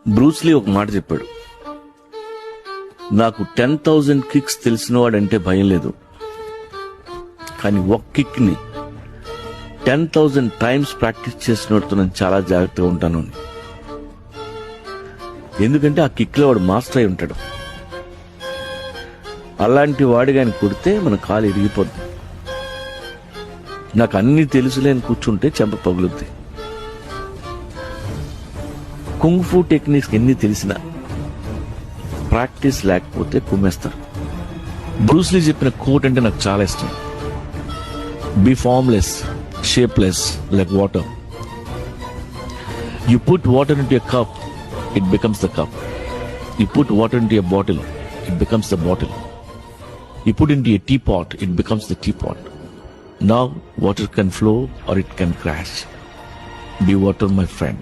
Bruce Lee ఒక మాట చెప్పాడు, నాకు 10,000 కిక్స్ తెలిసినవాడంటే భయం లేదు, కానీ ఒక కిక్ ని 10,000 టైమ్స్ ప్రాక్టీస్ చేసినవాడితో నేను చాలా జాగ్రత్తగా ఉంటాను అని. ఎందుకంటే ఆ కిక్ లో వాడు మాస్టర్ అయి ఉంటాడు. అలాంటి వాడి కానీ కొడితే మన కాలు ఇరిగిపోద్ది. నాకు అన్ని తెలుసులేని కూర్చుంటే చెంప పగులుద్ది. కుంగ్ఫూ టెక్నిక్స్ ఎన్ని తెలిసినా ప్రాక్టీస్ లేకపోతే కుమ్మేస్తారు. బ్రూస్లీ చెప్పిన కోట్ అంటే నాకు చాలా ఇష్టం. Be formless, shapeless like water. You put water into a cup, it becomes the cup. You put water into a bottle, it becomes the bottle. You put into a teapot, it becomes the teapot. Now water can flow or it can crash. Be water, my friend.